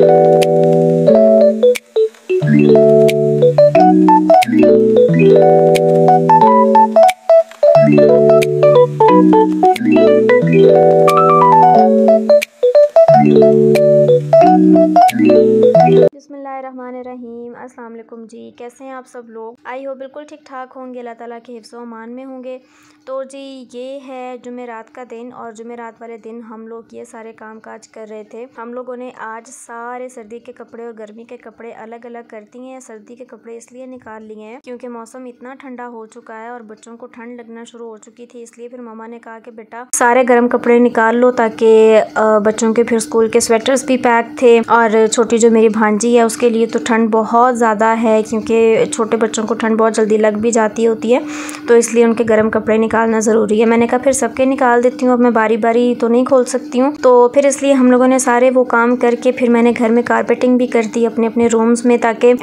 बिस्मिल्लाहिर्रहमानिर्रहीम। अस्सलाम वालेकुम जी, कैसे हैं आप सब लोग? आई हो बिल्कुल ठीक ठाक होंगे, अल्लाह ताला के हिफ्ज़ व अमान में होंगे। तो जी ये है जुमेरात का दिन, और जुमेरात वाले दिन हम लोग ये सारे काम काज कर रहे थे। हम लोगों ने आज सारे सर्दी के कपड़े और गर्मी के कपड़े अलग अलग कर दिए हैं। सर्दी के कपड़े इसलिए निकाल लिए हैं क्योंकि मौसम इतना ठंडा हो चुका है और बच्चों को ठंड लगना शुरू हो चुकी थी, इसलिए फिर मम्मा ने कहा कि बेटा सारे गर्म कपड़े निकाल लो, ताकि बच्चों के फिर स्कूल के स्वेटर्स भी पैक थे। और छोटी जो मेरी भांजी है उसके लिए तो ठंड बहुत ज़्यादा है, क्योंकि छोटे बच्चों को ठंड बहुत जल्दी लग भी जाती होती है, तो इसलिए उनके गर्म कपड़े निकालना ज़रूरी है। मैंने कहा फिर सबके निकाल देती हूँ, अब मैं बारी बारी तो नहीं खोल सकती हूँ। तो फिर इसलिए हम लोगों ने सारे वो काम करके फिर मैंने घर में कारपेटिंग भी कर दी अपने अपने रूम्स में, ताकि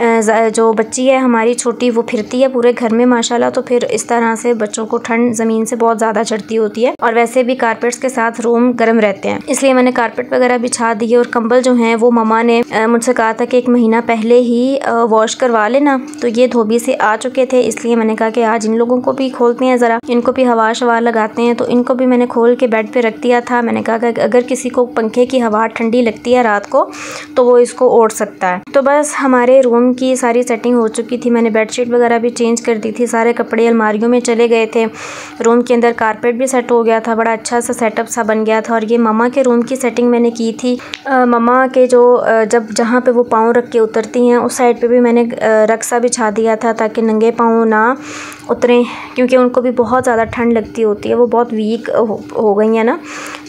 जो बच्ची है हमारी छोटी वो फिरती है पूरे घर में माशाल्लाह, तो फिर इस तरह से बच्चों को ठंड ज़मीन से बहुत ज़्यादा चढ़ती होती है, और वैसे भी कारपेट्स के साथ रूम गर्म रहते हैं, इसलिए मैंने कारपेट वगैरह बिछा दिए। और कंबल जो हैं वो मम्मा ने मुझसे कहा था कि 1 महीना पहले ही वॉश करवा लेना, तो ये धोबी से आ चुके थे, इसलिए मैंने कहा कि आज इन लोगों को भी खोलते हैं, ज़रा इनको भी हवा शवा लगाते हैं। तो इनको भी मैंने खोल के बेड पे रख दिया था। मैंने कहा कि अगर किसी को पंखे की हवा ठंडी लगती है रात को तो वो इसको ओढ़ सकता है। तो बस हमारे रूम की सारी सेटिंग हो चुकी थी, मैंने बेडशीट वगैरह भी चेंज कर दी थी, सारे कपड़े अलमारियों में चले गए थे, रूम के अंदर कारपेट भी सेट हो गया था, बड़ा अच्छा सा सेटअप सा बन गया था। और ये मम्मा के रूम की सेटिंग मैंने की थी। मम्मा के जो जब जहाँ पे वो पाँव रख के उतरती हैं उस साइड पे भी मैंने रक्सा बिछा दिया था, ताकि नंगे पाँव ना उतरें, क्योंकि उनको भी बहुत ज़्यादा ठंड लगती होती है, वो बहुत वीक हो गई हैं ना,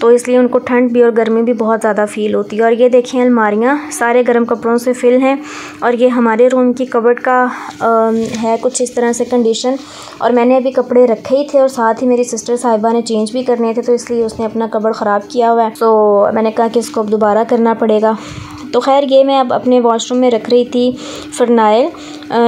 तो इसलिए उनको ठंड भी और गर्मी भी बहुत ज़्यादा फ़ील होती है। और ये देखें अलमारियाँ सारे गर्म कपड़ों से फिल हैं, और ये हमारे रूम की कबर्ड का है कुछ इस तरह से कंडीशन। और मैंने अभी कपड़े रखे ही थे और साथ ही मेरी सिस्टर साहिबा ने चेंज भी करने थे, तो इसलिए उसने अपना कबर्ड ख़राब किया हुआ है, तो मैंने कहा कि इसको अब दोबारा करना पड़ेगा। तो खैर ये मैं अब अपने वॉशरूम में रख रही थी फ़िनाइल,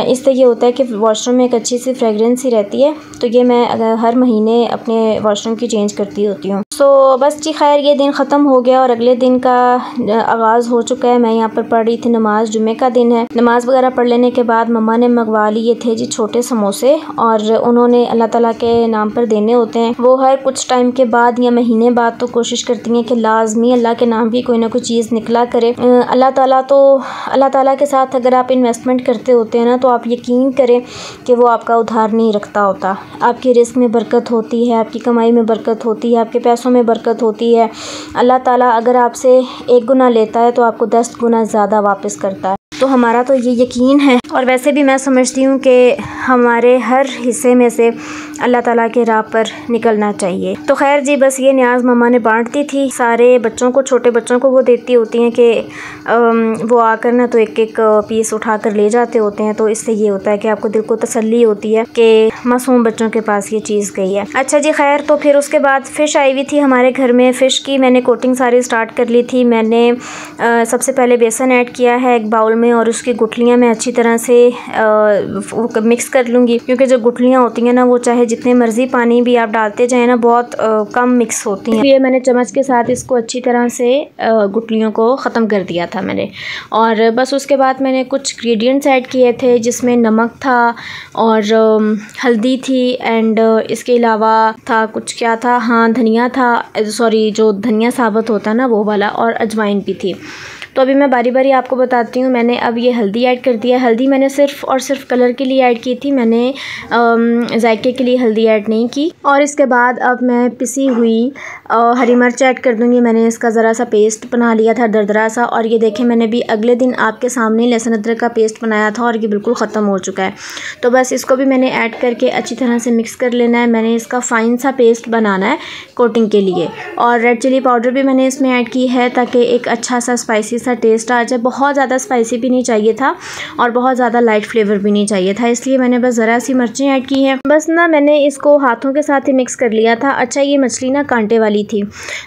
इससे ये होता है कि वॉशरूम में एक अच्छी सी फ्रेगरेंस ही रहती है, तो ये मैं हर महीने अपने वॉशरूम की चेंज करती होती हूँ। सो बस जी खैर ये दिन ख़त्म हो गया और अगले दिन का आगाज़ हो चुका है। मैं यहाँ पर पढ़ रही थी नमाज़, जुम्मे का दिन है। नमाज़ वगैरह पढ़ लेने के बाद मम्मा ने मंगवा लिए थे जी छोटे समोसे, और उन्होंने अल्लाह ताला के नाम पर देने होते हैं। वो हर कुछ टाइम के बाद या महीने बाद तो कोशिश करती हैं कि लाजमी अल्लाह के नाम की कोई ना कोई चीज़ निकला करे। अल्लाह ताला के साथ अगर आप इन्वेस्टमेंट करते होते हैं ना, तो आप यकीन करें कि वो आपका उधार नहीं रखता होता। आपके रिस्क में बरकत होती है, आपकी कमाई में बरकत होती है, आपके पैसों में बरकत होती है। अल्लाह ताला अगर आपसे 1 गुना लेता है तो आपको 10 गुना ज़्यादा वापस करता है। तो हमारा तो ये यकीन है, और वैसे भी मैं समझती हूँ कि हमारे हर हिस्से में से अल्लाह ताला के राह पर निकलना चाहिए। तो खैर जी बस ये न्याज़ मम्मा ने बांटती थी सारे बच्चों को, छोटे बच्चों को वो देती होती हैं कि वो आकर ना तो एक एक पीस उठा कर ले जाते होते हैं, तो इससे ये होता है कि आपको दिल को तसल्ली होती है कि मासूम बच्चों के पास ये चीज़ गई है। अच्छा जी खैर, तो फिर उसके बाद फ़िश आई हुई थी हमारे घर में। फ़िश की मैंने कोटिंग सारी स्टार्ट कर ली थी। मैंने सबसे पहले बेसन ऐड किया है एक बाउल में, और उसकी गुठलियाँ मैं अच्छी तरह से मिक्स कर लूँगी, क्योंकि जो गुठलियाँ होती हैं ना वो चाहे जितने मर्ज़ी पानी भी आप डालते जाएँ ना बहुत कम मिक्स होती हैं, इसलिए मैंने चम्मच के साथ इसको अच्छी तरह से गुठलियों को ख़त्म कर दिया था मैंने। और बस उसके बाद मैंने कुछ इंग्रेडिएंट्स ऐड किए थे, जिसमें नमक था और हल्दी थी, एंड इसके अलावा था कुछ क्या था, हाँ धनिया था, सॉरी जो धनिया साबुत होता है ना वो वाला, और अजवाइन भी थी। तो अभी मैं बारी बारी आपको बताती हूँ। मैंने अब ये हल्दी ऐड कर दिया। हल्दी मैंने सिर्फ़ और सिर्फ कलर के लिए ऐड की थी, मैंने जायके के लिए हल्दी ऐड नहीं की। और इसके बाद अब मैं पिसी हुई हरी मिर्च ऐड कर दूँगी। मैंने इसका ज़रा सा पेस्ट बना लिया था दरदरा सा, और ये देखें मैंने भी अगले दिन आपके सामने लहसुन अदरक का पेस्ट बनाया था, और ये बिल्कुल ख़त्म हो चुका है। तो बस इसको भी मैंने ऐड करके अच्छी तरह से मिक्स कर लेना है। मैंने इसका फ़ाइन सा पेस्ट बनाना है कोटिंग के लिए। और रेड चिली पाउडर भी मैंने इसमें ऐड की है, ताकि एक अच्छा सा स्पाइसी सा टेस्ट आ जाए। बहुत ज़्यादा स्पाइसी भी नहीं चाहिए था और बहुत ज़्यादा लाइट फ्लेवर भी नहीं चाहिए था, इसलिए मैंने बस ज़रा सी मिर्चें ऐड की हैं। बस ना मैंने इसको हाथों के साथ ही मिक्स कर लिया था। अच्छा ये मछली ना कांटे वाली हुई थी।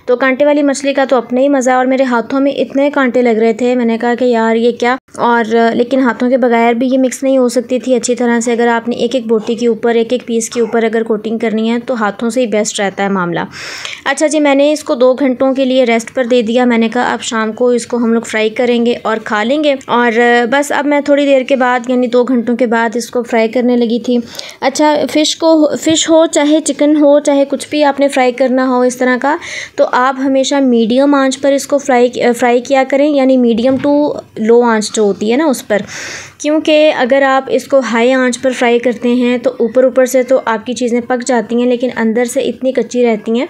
तो कांटे वाली मछली का तो अपना ही मज़ा, और मेरे हाथों में इतने कांटे लग रहे थे, मैंने कहा कि यार ये क्या। और लेकिन हाथों के बगैर भी ये मिक्स नहीं हो सकती थी अच्छी तरह से। अगर आपने एक एक बोटी के ऊपर, एक एक पीस के ऊपर अगर कोटिंग करनी है तो हाथों से ही बेस्ट रहता है मामला। अच्छा जी, मैंने इसको 2 घंटों के लिए रेस्ट पर दे दिया। मैंने कहा अब शाम को इसको हम लोग फ्राई करेंगे और खा लेंगे। और बस अब मैं थोड़ी देर के बाद यानी 2 घंटों के बाद इसको फ्राई करने लगी थी। अच्छा, फ़िश हो चाहे चिकन हो चाहे कुछ भी आपने फ्राई करना हो इस तरह का, तो आप हमेशा मीडियम आंच पर इसको फ्राई किया करें, यानी मीडियम टू लो आंच जो होती है ना उस पर। क्योंकि अगर आप इसको हाई आंच पर फ्राई करते हैं तो ऊपर से तो आपकी चीज़ें पक जाती हैं, लेकिन अंदर से इतनी कच्ची रहती हैं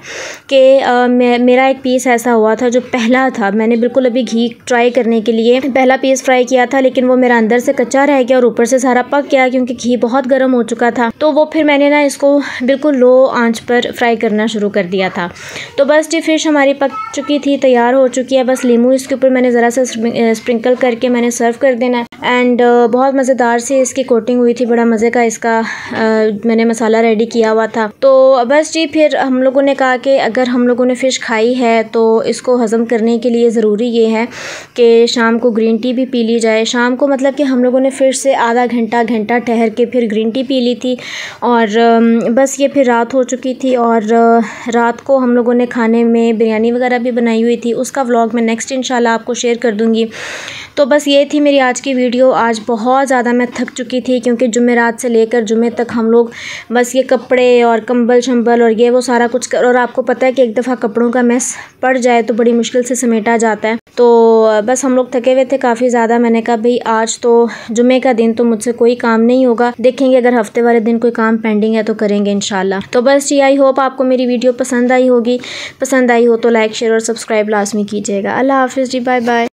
कि मेरा एक पीस ऐसा हुआ था जो पहला था, मैंने बिल्कुल अभी घी ट्राई करने के लिए पहला पीस फ्राई किया था, लेकिन वो मेरा अंदर से कच्चा रह गया और ऊपर से सारा पक गया क्योंकि घी बहुत गर्म हो चुका था। तो वो फिर मैंने ना इसको बिल्कुल लो आंच पर फ्राई करना शुरू कर दिया था। तो बस जी फ़िश हमारी पक चुकी थी, तैयार हो चुकी है। बस नींबू इसके ऊपर मैंने ज़रा सा स्प्रिंकल करके मैंने सर्व कर देना। एंड बहुत मज़ेदार से इसकी कोटिंग हुई थी, बड़ा मज़े का इसका मैंने मसाला रेडी किया हुआ था। तो बस जी फिर हम लोगों ने कहा कि अगर हम लोगों ने फ़िश खाई है तो इसको हज़म करने के लिए ज़रूरी ये है कि शाम को ग्रीन टी भी पी ली जाए। शाम को मतलब कि हम लोगों ने फ़िर से आधा घंटा ठहर के फिर ग्रीन टी पी ली थी। और बस ये फिर रात हो चुकी थी, और रात को हम लोगों ने खाने में बिरयानी वगैरह भी बनाई हुई थी। उसका व्लॉग मैं नेक्स्ट इंशाल्लाह आपको शेयर कर दूँगी। तो बस ये थी मेरी आज की वीडियो। आज बहुत ज़्यादा मैं थक चुकी थी क्योंकि जुमेरात से लेकर जुमे तक हम लोग बस ये कपड़े और कंबल शंबल और ये वो सारा कुछ कर, और आपको पता है कि एक दफ़ा कपड़ों का मैस पड़ जाए तो बड़ी मुश्किल से समेटा जाता है। तो बस हम लोग थके हुए थे काफ़ी ज़्यादा। मैंने कहा भाई आज तो जुमे का दिन तो मुझसे कोई काम नहीं होगा, देखेंगे अगर हफ्ते वाले दिन कोई काम पेंडिंग है तो करेंगे इंशाल्लाह। तो बस जी, आई होप आपको मेरी वीडियो पसंद आई होगी। पसंद आई हो तो लाइक शेयर और सब्सक्राइब लाजमी कीजिएगा। अल्लाह हाफिज़ जी, बाय बाय।